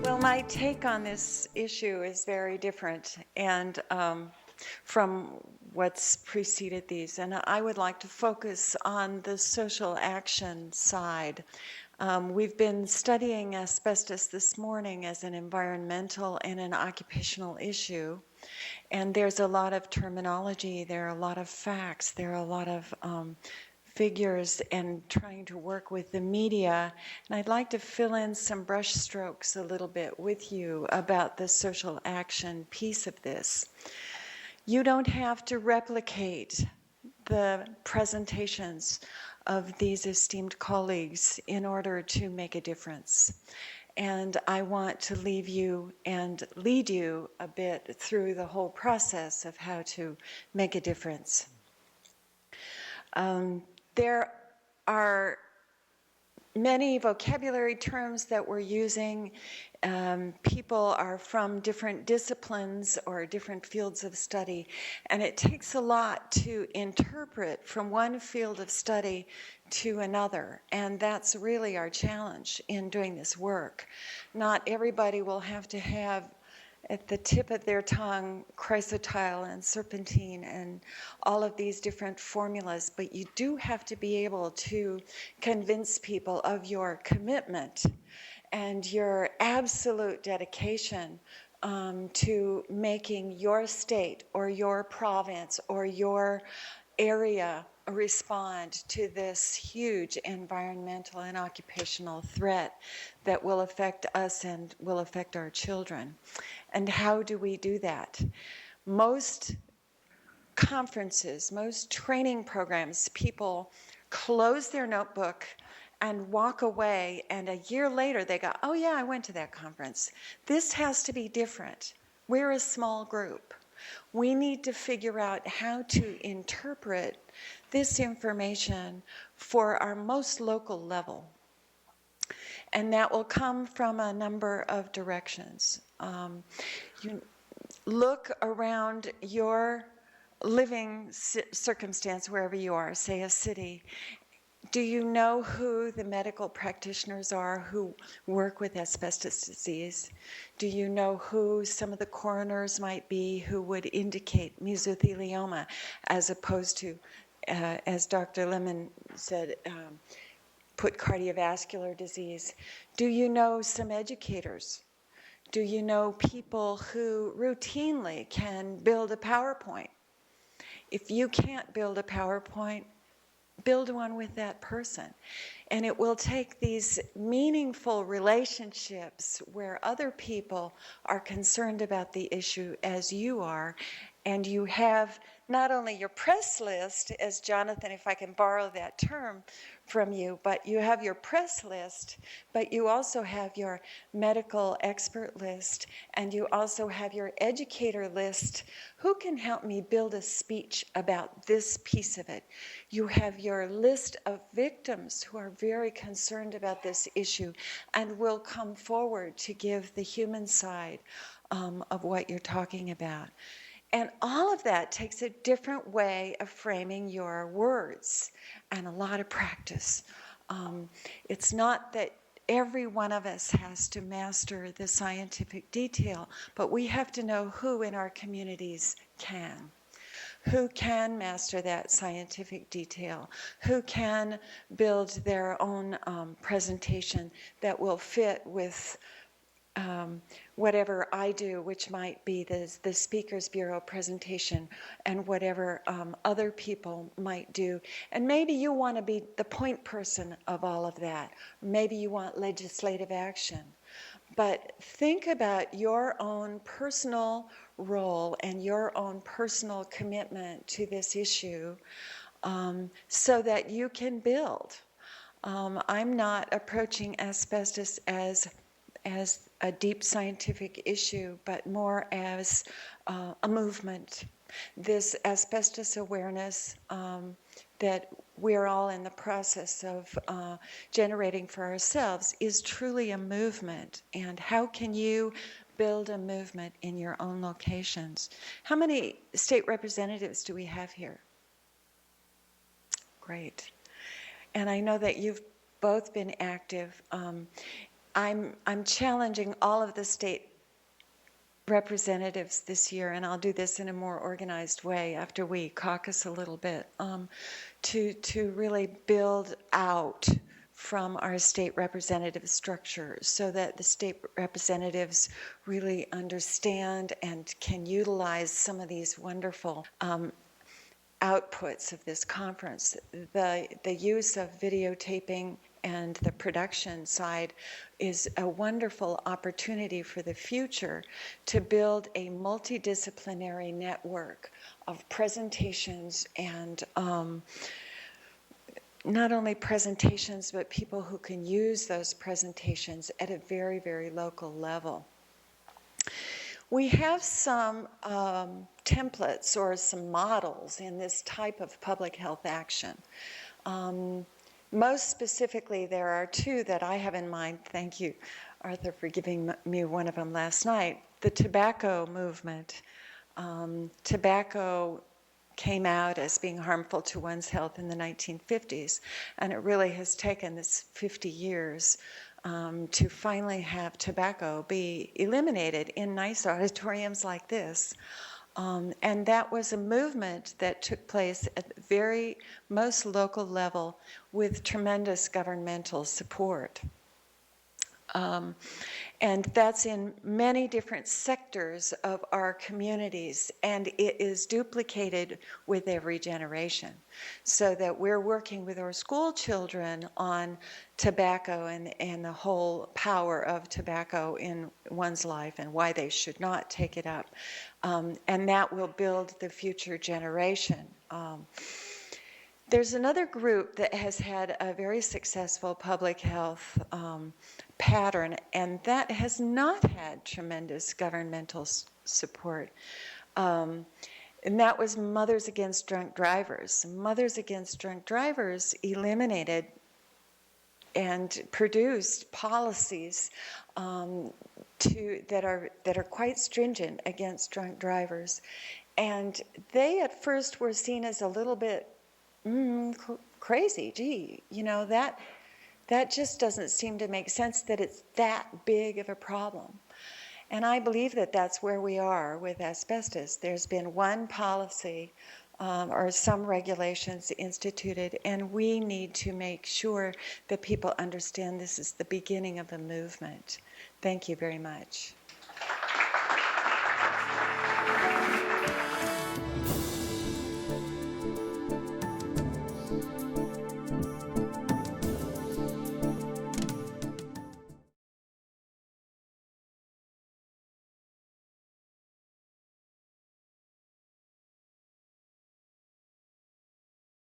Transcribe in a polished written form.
Well, my take on this issue is very different and from what's preceded these. And I would like to focus on the social action side. We've been studying asbestos this morning as an environmental and an occupational issue. And there's a lot of terminology, there are a lot of facts, there are a lot of figures and trying to work with the media. And I'd like to fill in some brush strokes a little bit with you about the social action piece of this. You don't have to replicate the presentations of these esteemed colleagues in order to make a difference. And I want to leave you and lead you a bit through the whole process of how to make a difference. There are many vocabulary terms that we're using. People are from different disciplines or different fields of study, and it takes a lot to interpret from one field of study to another, and that's really our challenge in doing this work. Not everybody will have to have at the tip of their tongue chrysotile and serpentine and all of these different formulas, but you do have to be able to convince people of your commitment and your absolute dedication to making your state or your province or your area respond to this huge environmental and occupational threat that will affect us and will affect our children. And how do we do that? Most conferences, most training programs, people close their notebook and walk away, and a year later they go, oh yeah, I went to that conference. This has to be different. We're a small group. We need to figure out how to interpret this information for our most local level. And that will come from a number of directions. You look around your living circumstance wherever you are, say a city. Do you know who the medical practitioners are who work with asbestos disease? Do you know who some of the coroners might be who would indicate mesothelioma as opposed to, as Dr. Lemon said, put cardiovascular disease? Do you know some educators? Do you know people who routinely can build a PowerPoint? If you can't build a PowerPoint, build one with that person. And it will take these meaningful relationships where other people are concerned about the issue as you are, and you have not only your press list, as Jonathan, if I can borrow that term from you, but you have your press list, but you also have your medical expert list, and you also have your educator list. Who can help me build a speech about this piece of it? You have your list of victims who are very concerned about this issue and will come forward to give the human side of what you're talking about. And all of that takes a different way of framing your words and a lot of practice. It's not that every one of us has to master the scientific detail, but we have to know who in our communities can. Who can master that scientific detail? Who can build their own presentation that will fit with whatever I do, which might be the Speakers Bureau presentation, and whatever other people might do. And maybe you want to be the point person of all of that. Maybe you want legislative action. But think about your own personal role and your own personal commitment to this issue so that you can build. I'm not approaching asbestos as a deep scientific issue, but more as a movement. This asbestos awareness that we're all in the process of generating for ourselves is truly a movement. And how can you build a movement in your own locations. How many state representatives do we have here? Great. And I know that you've both been active. I'm challenging all of the state representatives this year, and I'll do this in a more organized way after we caucus a little bit, to really build out from our state representative structure so that the state representatives really understand and can utilize some of these wonderful outputs of this conference. The use of videotaping and the production side is a wonderful opportunity for the future to build a multidisciplinary network of presentations and not only presentations, but people who can use those presentations at a very, very local level. We have some templates or some models in this type of public health action. Most specifically, there are two that I have in mind. Thank you, Arthur, for giving me one of them last night. The tobacco movement. Tobacco came out as being harmful to one's health in the 1950s, and it really has taken this 50 years to finally have tobacco be eliminated in nice auditoriums like this. And that was a movement that took place at the very most local level with tremendous governmental support. And that's in many different sectors of our communities, and it is duplicated with every generation. So that we're working with our school children on tobacco and the whole power of tobacco in one's life and why they should not take it up. And that will build the future generation. There's another group that has had a very successful public health pattern, and that has not had tremendous governmental support. And that was Mothers Against Drunk Drivers. Mothers Against Drunk Drivers eliminated and produced policies that are quite stringent against drunk drivers. And they at first were seen as a little bit crazy. Gee, you know, that just doesn't seem to make sense that it's that big of a problem. And I believe that that's where we are with asbestos. There's been one policy or some regulations instituted, and we need to make sure that people understand this is the beginning of a movement. Thank you very much.